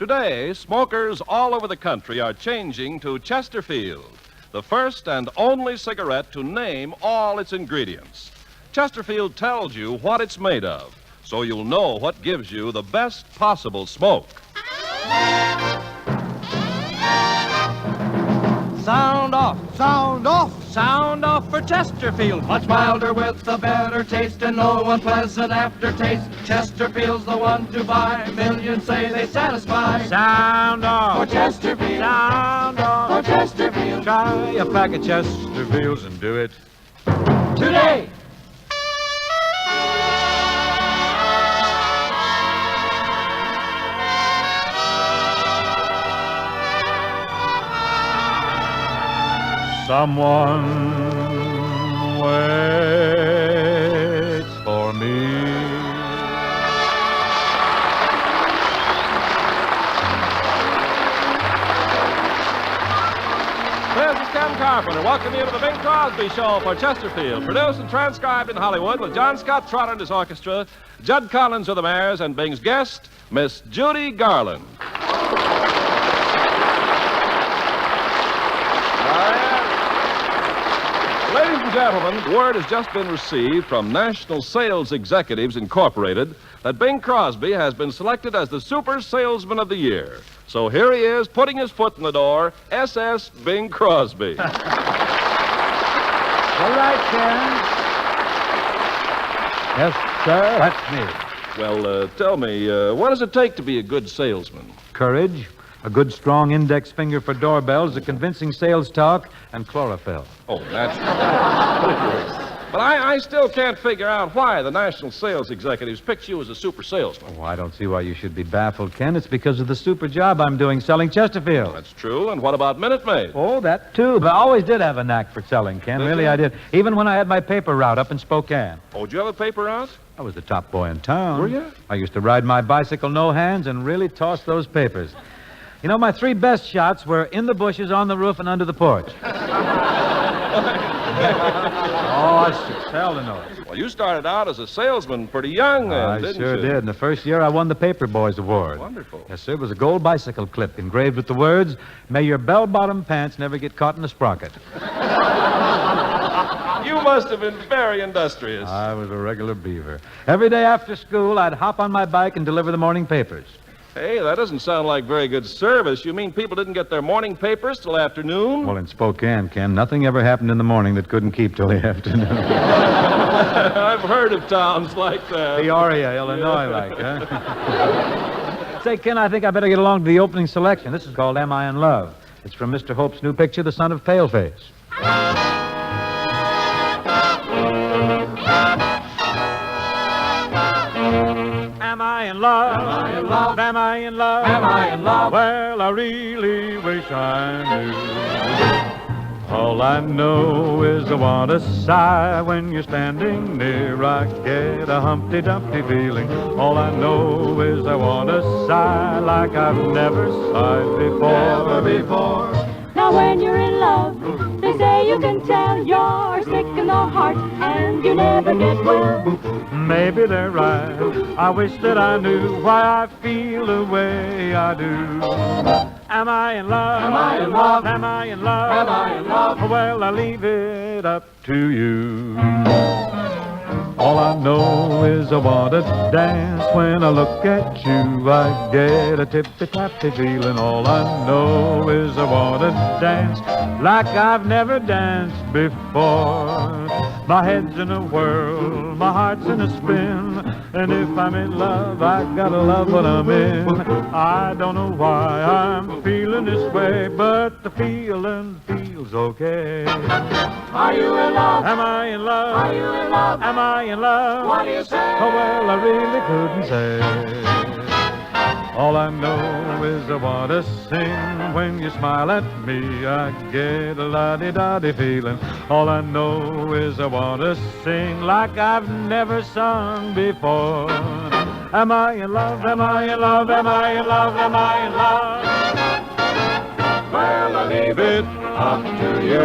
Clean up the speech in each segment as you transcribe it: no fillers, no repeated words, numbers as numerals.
Today, smokers all over the country are changing to Chesterfield, the first and only cigarette to name all its ingredients. Chesterfield tells you what it's made of, so you'll know what gives you the best possible smoke. Sound off, sound off, sound off for Chesterfield. Much milder with a better taste and no unpleasant aftertaste. Chesterfield's the one to buy. Millions say they satisfy. Sound off For Chesterfield. Sound off For Chesterfield. Try a pack of Chesterfields and do it Today. Someone waits for me. This is Ken Carpenter. Welcome you to the Bing Crosby Show for Chesterfield. Produced and transcribed in Hollywood with John Scott Trotter and his orchestra, Judd Collins of the Mares, and Bing's guest, Miss Judy Garland. Ladies and gentlemen, word has just been received from National Sales Executives Incorporated that Bing Crosby has been selected as the Super Salesman of the Year. So here he is, putting his foot in the door, SS Bing Crosby. All right, Ken. Yes, sir, that's me. Well, tell me, what does it take to be a good salesman? Courage, a good strong index finger for doorbells, a convincing sales talk, and chlorophyll. Oh, that's... But I still can't figure out why the National Sales Executives picked you as a super salesman. Oh, I don't see why you should be baffled, Ken. It's because of the super job I'm doing selling Chesterfield. That's true. And what about Minute Maid? Oh, that too. But I always did have a knack for selling, Ken. Did Really, you? I did. Even when I had my paper route up in Spokane. Oh, did you have a paper out? I was the top boy in town. Were you? I used to ride my bicycle no hands and really toss those papers. You know, my three best shots were in the bushes, on the roof, and under the porch. Oh, I excelled in those. Well, you started out as a salesman pretty young then, I didn't sure you? did. In the first year, I won the Paper Boys Award. Wonderful. Yes, sir. It was a gold bicycle clip engraved with the words, "May your bell-bottom pants never get caught in a sprocket." You must have been very industrious. I was a regular beaver. Every day after school, I'd hop on my bike and deliver the morning papers. Hey, that doesn't sound like very good service. You mean people didn't get their morning papers till afternoon? Well, in Spokane, Ken, nothing ever happened in the morning that couldn't keep till the afternoon. I've heard of towns like that. Peoria, Illinois, like, huh? Say, Ken, I think I better get along to the opening selection. This is called Am I in Love? It's from Mr. Hope's new picture, The Son of Paleface. Am I in love? Am I in love? Am I in love? Am I in love? Well, I really wish I knew. All I know is I want to sigh when you're standing near. I get a Humpty Dumpty feeling. All I know is I want to sigh like I've never sighed before. Never before. Now when you're in love, they say you can tell you're sick in the heart and you never get well. Maybe they're right. I wish that I knew why I feel the way I do. Am I in love? Am I in love? Am I in love? Am I in love? Well, I leave it up to you. All I know is I want to dance. When I look at you, I get a tippy-tappy feeling. All I know is I want to dance like I've never danced before. My head's in a whirl, my heart's in a spin, and if I'm in love, I gotta love what I'm in. I don't know why I'm feeling this way, but the feeling feels okay. Are you in love? Am I in love? Are you in love? Am I in love? What do you say? Oh, well, I really couldn't say. All I know is I want to sing. When you smile at me, I get a la-di-da-di feeling. All I know is I want to sing like I've never sung before. Am I in love? Am I in love? Am I in love? Am I in love? Well, I leave it up to you.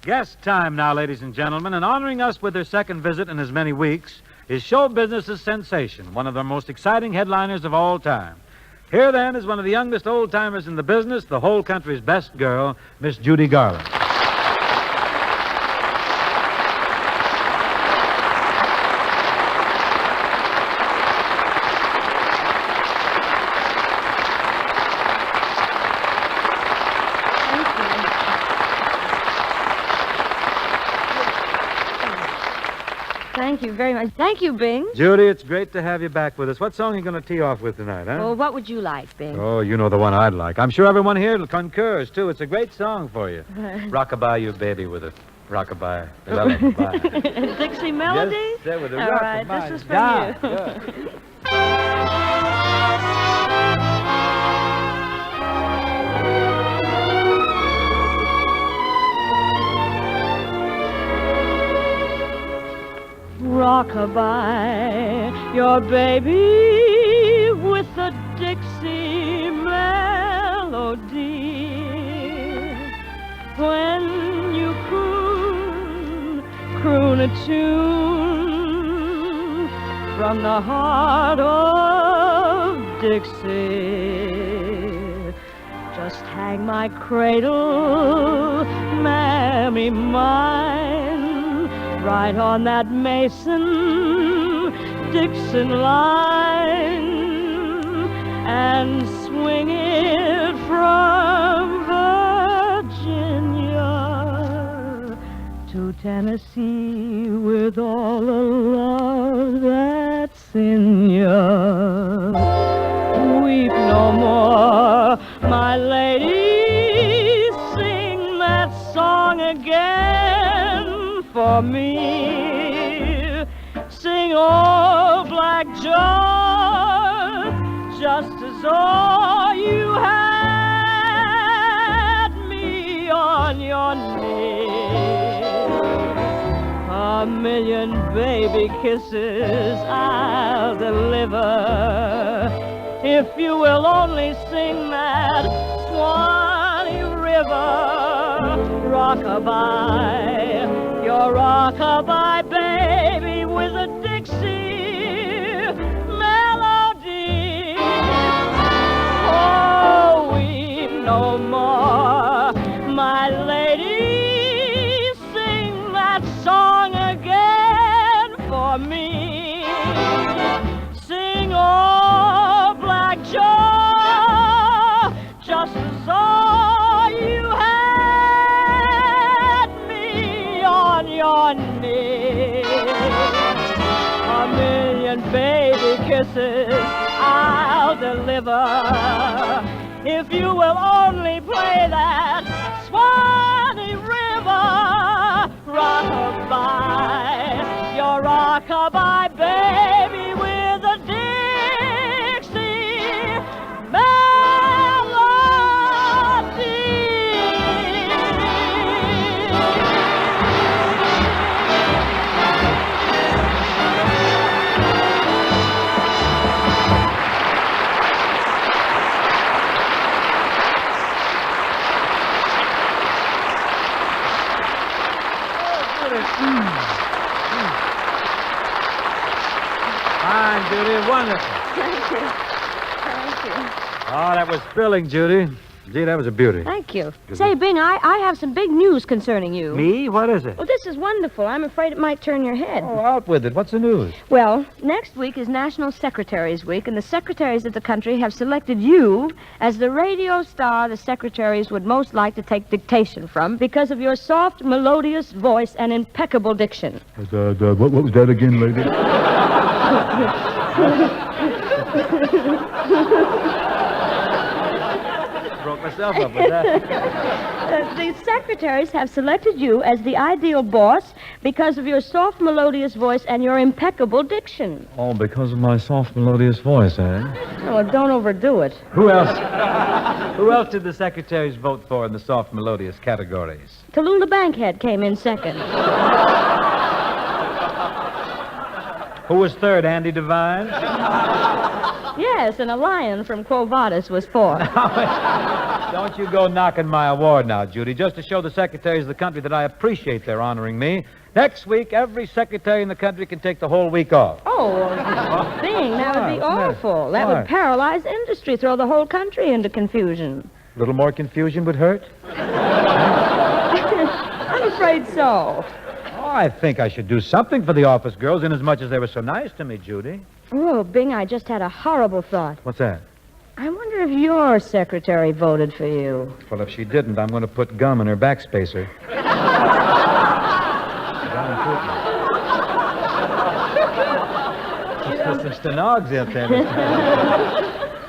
Guest time now, ladies and gentlemen, and honoring us with their second visit in as many weeks is show business's sensation, one of the most exciting headliners of all time. Here, then, is one of the youngest old-timers in the business, the whole country's best girl, Miss Judy Garland. Thank you very much. Thank you, Bing. Judy, it's great to have you back with us. What song are you going to tee off with tonight, huh? Well, what would you like, Bing? Oh, you know the one I'd like. I'm sure everyone here concurs, too. It's a great song for you. Rockabye you baby with a rockabye. Lullaby. Dixie melody? Yes, with a All rockabye. right, this is for Yeah, you. yeah. Rockabye your baby with a Dixie melody. When you croon a tune from the heart of Dixie. Just hang my cradle, mammy mine, right on that Mason-Dixon line, and swing it from Virginia to Tennessee with all the love that's in ya. Weep no more, my lady, sing that song again for me. Sing, oh, Black John, just as though you had me on your knee. A million baby kisses I'll deliver if you will only sing that Swanee River. Rockabye, your rockabye baby with a Dixie melody. Oh, weep no more, my lady, sing that song again for me. Sing, oh, Black Joe, just as though you had me on your knee. A million baby kisses I'll deliver if you will only play that Swanee River. Rockabye, your rockabye baby with a Dixie melody. Fine, Judy. Wonderful. Thank you. Thank you. Oh, that was thrilling, Judy. Gee, that was a beauty. Thank you. Say, Bing, I have some big news concerning you. Me? What is it? Well, this is wonderful. I'm afraid it might turn your head. Oh, out with it. What's the news? Well, next week is National Secretaries Week, and the secretaries of the country have selected you as the radio star the secretaries would most like to take dictation from because of your soft, melodious voice and impeccable diction. What was that again, lady? Broke myself up with that. The secretaries have selected you as the ideal boss because of your soft, melodious voice and your impeccable diction. Oh, because of my soft, melodious voice, eh? Oh, well, don't overdo it. Who else? Who else did the secretaries vote for in the soft, melodious categories? Tallulah Bankhead came in second. Who was third? Andy Devine? Yes, and a lion from Quo Vadis was 4. Don't you go knocking my award now, Judy, just to show the secretaries of the country that I appreciate their honoring me. Next week, every secretary in the country can take the whole week off. Oh, Bing, that would be awful. That would paralyze industry, throw the whole country into confusion. A little more confusion would hurt? I'm afraid so. Oh, I think I should do something for the office girls, inasmuch as they were so nice to me, Judy. Oh, Bing, I just had a horrible thought. What's that? I wonder if your secretary voted for you. Well, if she didn't, I'm going to put gum in her backspacer. There's some stenogs out there.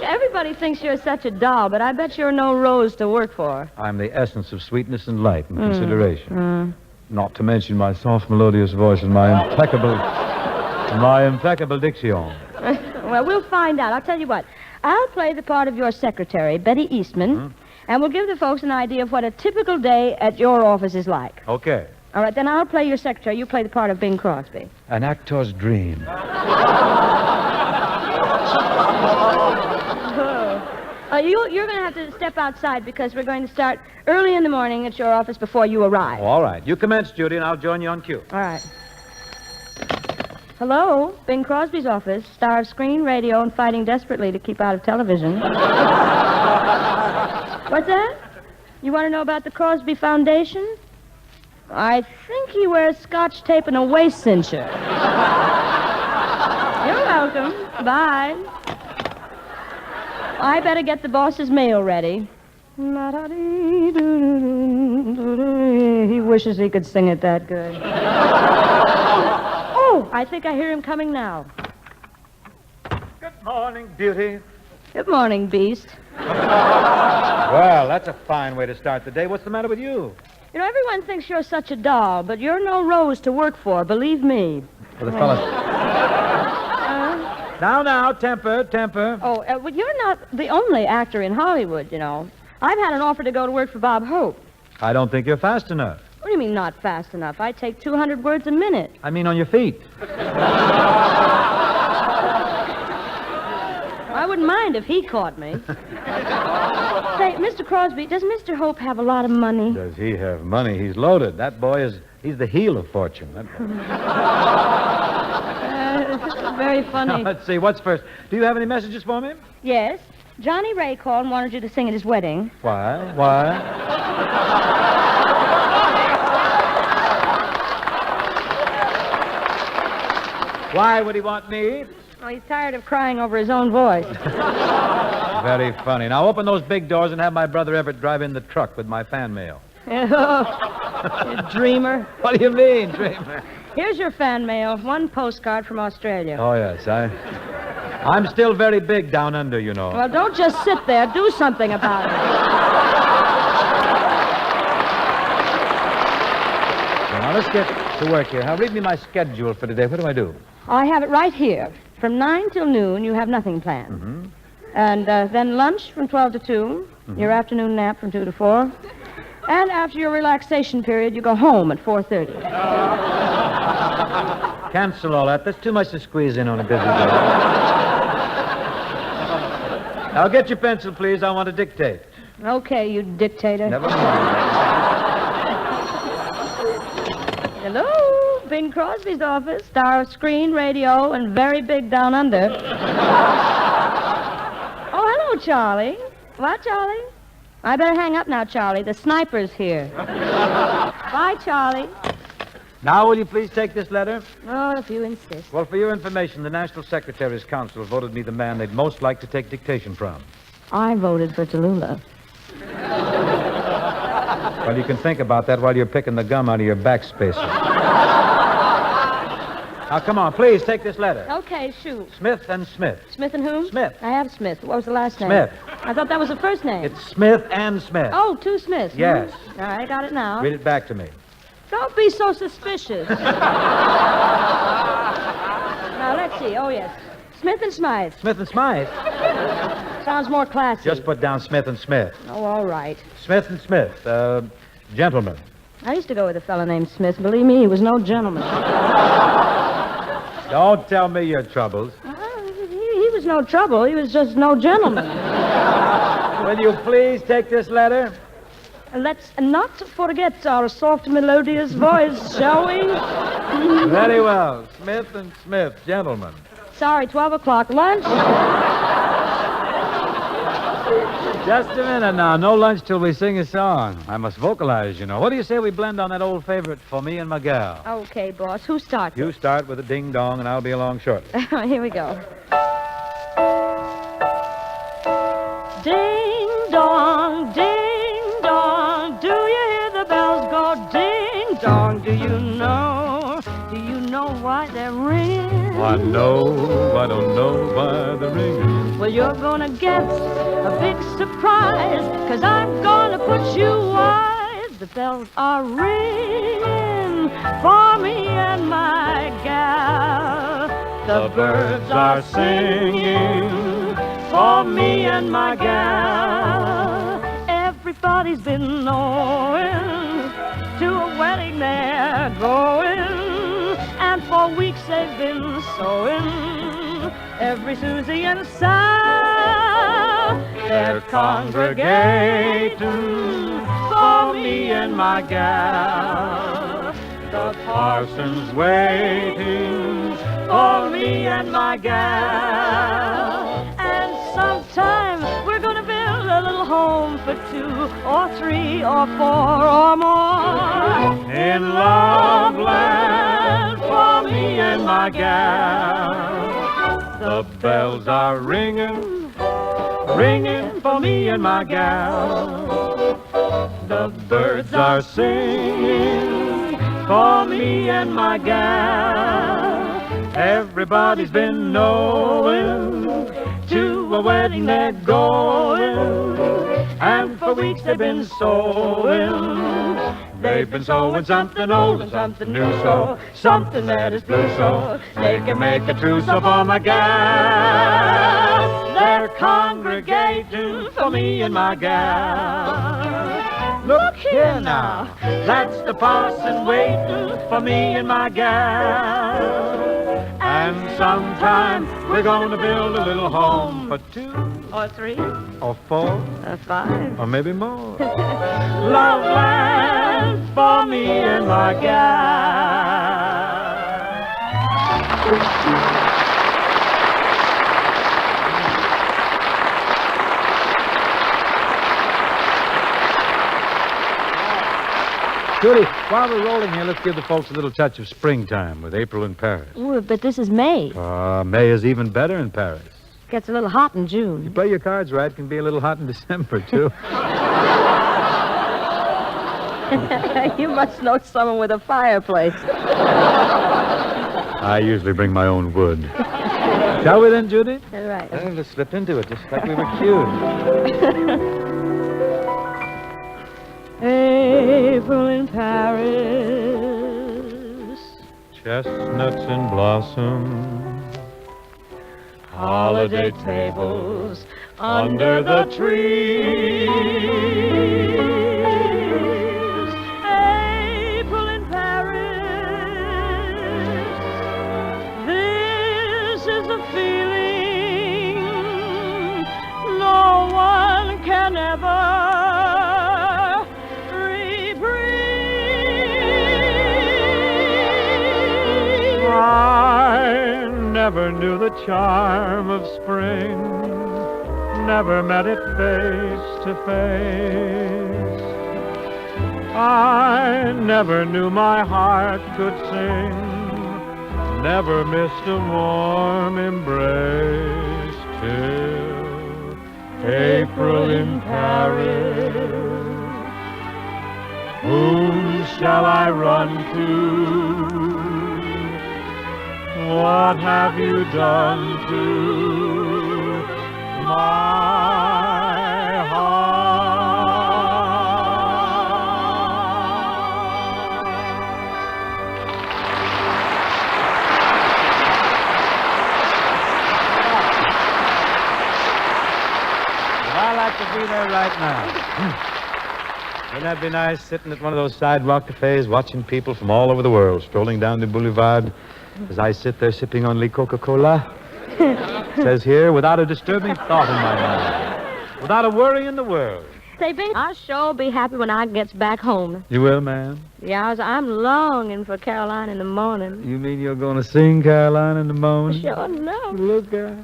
Everybody thinks you're such a doll, but I bet you're no rose to work for. I'm the essence of sweetness and light and consideration. Not to mention my soft, melodious voice and my impeccable diction. Well, we'll find out. I'll tell you what. I'll play the part of your secretary, Betty Eastman, and we'll give the folks an idea of what a typical day at your office is like. Okay. All right, then I'll play your secretary. You play the part of Bing Crosby. An actor's dream. You're going to have to step outside because we're going to start early in the morning at your office before you arrive. Oh, all right. You commence, Judy, and I'll join you on cue. All right. Hello, Bing Crosby's office, star of screen, radio, and fighting desperately to keep out of television. What's that? You want to know about the Crosby Foundation? I think he wears Scotch tape and a waist cincher. You're welcome. Bye. I better get the boss's mail ready. He wishes he could sing it that good. Oh, I think I hear him coming now. Good morning, beauty. Good morning, Beast. Well, that's a fine way to start the day. What's the matter with you? You know, everyone thinks you're such a doll, but you're no rose to work for, believe me. For the fellas. Now, temper. Oh, well, you're not the only actor in Hollywood, you know. I've had an offer to go to work for Bob Hope. I don't think you're fast enough. What do you mean not fast enough? I take 200 words a minute. I mean on your feet. I wouldn't mind if he caught me. Say, Mr. Crosby, does Mr. Hope have a lot of money? Does he have money? He's loaded. That boy he's the heel of fortune. That boy. Very funny. Now, let's see, what's first? Do you have any messages for me? Yes. Johnny Ray called and wanted you to sing at his wedding. Why? Why would he want me? Oh, he's tired of crying over his own voice. Very funny. Now open those big doors and have my brother Everett drive in the truck with my fan mail. You dreamer. What do you mean, dreamer? Here's your fan mail. One postcard from Australia. Oh, yes. I'm still very big down under, you know. Well, don't just sit there. Do something about it. Now, let's get to work here. Now, read me my schedule for today. What do I do? I have it right here. From 9 till noon, you have nothing planned. Mm-hmm. And then lunch from 12 to 2, your afternoon nap from 2 to 4. And after your relaxation period, you go home at 4:30. Cancel all that. There's too much to squeeze in on a busy day. Now, get your pencil, please. I want to dictate. Okay, you dictator. Never mind. Hello, Bing Crosby's office, star of screen, radio, and very big down under. Oh, hello, Charlie. What, Charlie? I better hang up now, Charlie. The sniper's here. Bye, Charlie. Now, will you please take this letter? Oh, if you insist. Well, for your information, the National Secretary's Council voted me the man they'd most like to take dictation from. I voted for Tallulah. Well, you can think about that while you're picking the gum out of your backspacer. Now, come on, please, take this letter. Okay, shoot. Smith and Smith. Smith and whom? Smith. I have Smith. What was the last name? Smith. I thought that was the first name. It's Smith and Smith. Oh, two Smiths. Yes. All right, I got it now. Read it back to me. Don't be so suspicious. Now, let's see. Oh, yes. Smith and Smythe. Smith and Smythe? Sounds more classy. Just put down Smith and Smith. Oh, all right. Smith and Smith. Gentlemen. I used to go with a fellow named Smith. Believe me, he was no gentleman. Don't tell me your troubles. He was was no trouble. He was just no gentleman. Will you please take this letter? Let's not forget our soft, melodious voice, shall we? Very well. Smith and Smith, gentlemen. Sorry, 12 o'clock. Lunch? Just a minute now. No lunch till we sing a song. I must vocalize, you know. What do you say we blend on that old favorite, For Me and My Gal? Okay, boss. Who starts? You start with a ding-dong, and I'll be along shortly. Here we go. Ding-dong, ding-dong, do you hear the bells go ding-dong? Do you know why they're ringing? I know, I don't know why they're ringing. Well, you're gonna get a big surprise, 'cause I'm gonna put you wise. The bells are ringing for me and my gal. The birds are singing for me and my gal. Everybody's been knowing to a wedding they're going. And for weeks they've been sewing every Susie and Sal. They're congregating for me and my gal. The parson's waiting for me and my gal. And sometime we're gonna build a little home for 2 or 3 or 4 or more in Love Land for me and my gal. The bells are ringing, ringing for me and my gal. The birds are singing for me and my gal. Everybody's been knowing to a wedding they're going. And for weeks they've been sewing. They've been sewing something old and something new, so something that is blue, so they can make a trousseau for my gal. They're congregating for me and my gal. Look here now, that's the parson waiting for me and my gal. And sometime we're gonna build a little home for 2 or 3 Or 4, or 5 or maybe more. Love Land for me and my gal. Judy, while we're rolling here, let's give the folks a little touch of springtime with April in Paris. Ooh, but this is May. May is even better in Paris. Gets a little hot in You June. play your cards right, it can be a little hot in December, too. You must know someone with a fireplace. I usually bring my own wood. Shall we then, Judy? That's right. Well, let's slip into it, just like we were cued. April in Paris. Chestnuts in blossom, Holiday tables under the trees. April in Paris. This is a feeling no one can ever reprieve. I never knew the charm of spring, never met it face to face. I never knew my heart could sing, never missed a warm embrace till April in Paris. Whom shall I run to? What have you done to my I'd like to be there right now. Wouldn't that be nice, sitting at one of those sidewalk cafes, watching people from all over the world strolling down the boulevard as I sit there sipping on Le Coca-Cola? It says here, without a disturbing thought in my mind. Without a worry in the world. Say, Bing, I'll sure be happy when I gets back home. You will, ma'am? Yeah, I'm longing for Caroline in the morning. You mean you're going to sing Caroline in the morning? Sure no. Look out.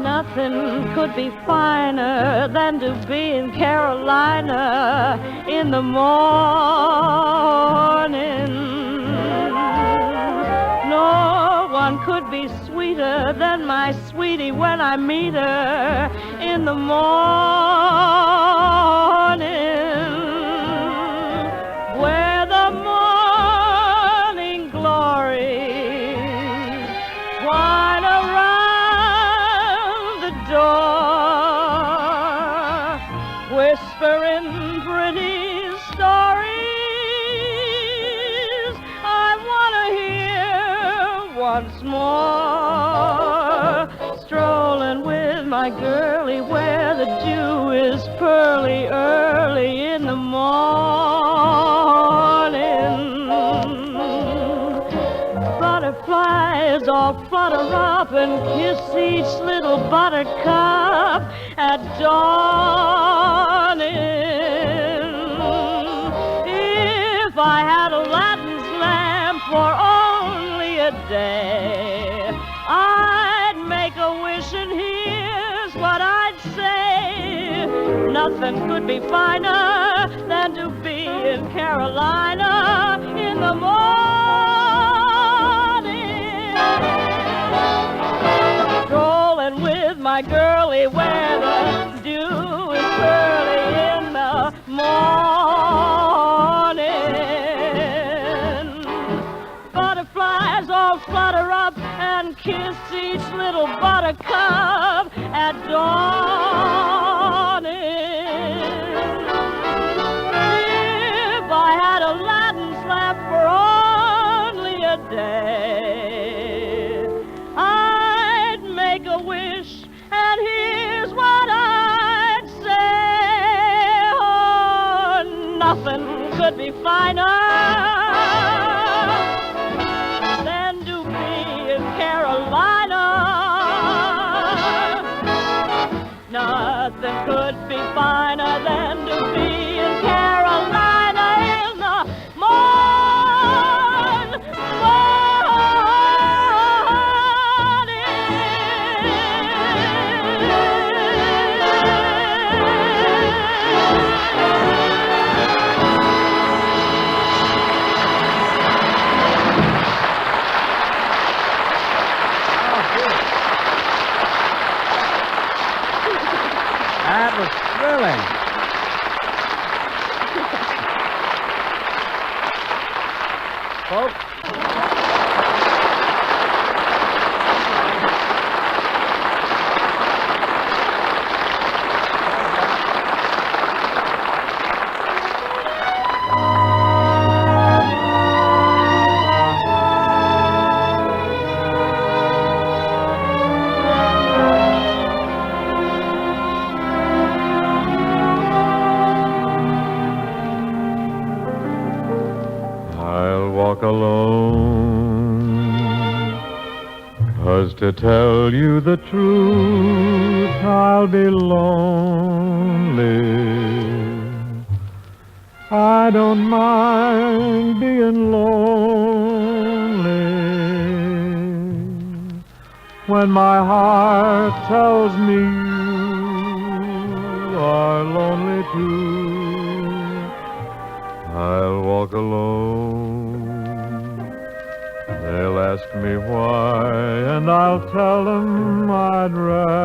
Nothing could be finer than to be in Carolina in the morning. No one could be sweeter than my sweetie when I meet her in the morning. Where the morning glory whine around the door, whispering pretty stories I want to hear once more. Strolling with my girlie where the dew is pearly early in the morning. Butterflies all flutter up and kiss each little buttercup at dawning. If I had Aladdin's lamp for only a day, I'd make a wish and here's what I'd say. Nothing could be finer than to be in Carolina in the morning. Strolling with my girlie where the dew is early in the morning. Butterflies all flutter up and kiss each little buttercup at dawning. If I had Aladdin's lamp for only a day, I'd make a wish, and here's what I'd say. Oh, nothing could be finer than to be in Carolina. Nothing could be finer than to be in Carolina in the That was thrilling. Folks, alone, 'cause to tell you the truth, I'll be lonely. I don't mind being lonely when my heart tells me you are lonely too. I'll walk alone. They'll ask me why, and I'll tell them I'd rather.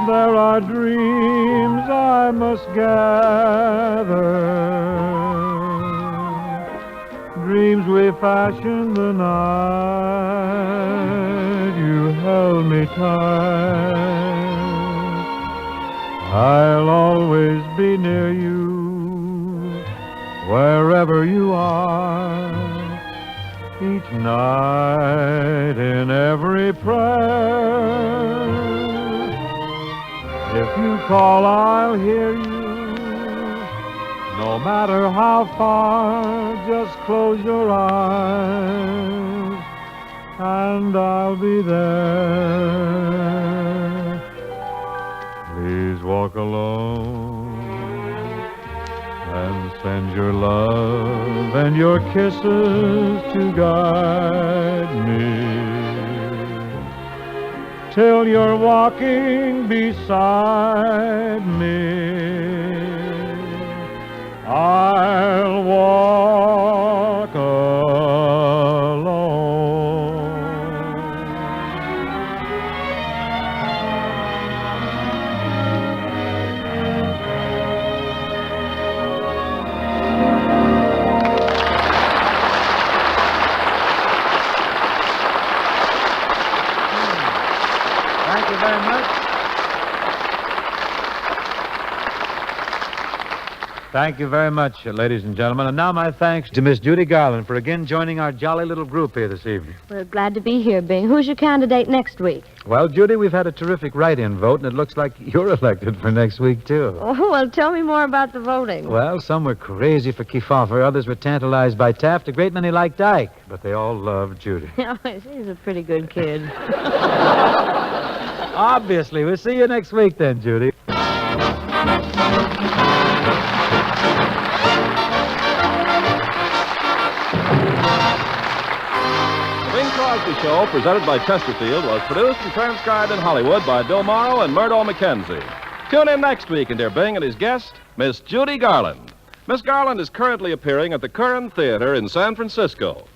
There are dreams I must gather, dreams we fashioned the night you held me tight. I'll always be near you, wherever you are, each night in every prayer. If you call, I'll hear you. No matter how far, just close your eyes, and I'll be there. Please walk alone and send your love and your kisses to guide me till you're walking beside me. I'll walk alone. Thank you very much. Thank you very much, ladies and gentlemen. And now my thanks to Miss Judy Garland for again joining our jolly little group here this evening. We're glad to be here, Bing. Who's your candidate next week? Well, Judy, we've had a terrific write-in vote, and it looks like you're elected for next week, too. Oh, well, tell me more about the voting. Well, some were crazy for Kefauver, others were tantalized by Taft, a great many liked Ike, but they all loved Judy. He's a pretty good kid. Obviously. We'll see you next week then, Judy. The Bing Crosby Show, presented by Chesterfield, was produced and transcribed in Hollywood by Bill Morrow and Murdo McKenzie. Tune in next week and hear Bing and his guest, Miss Judy Garland. Miss Garland is currently appearing at the Curran Theater in San Francisco.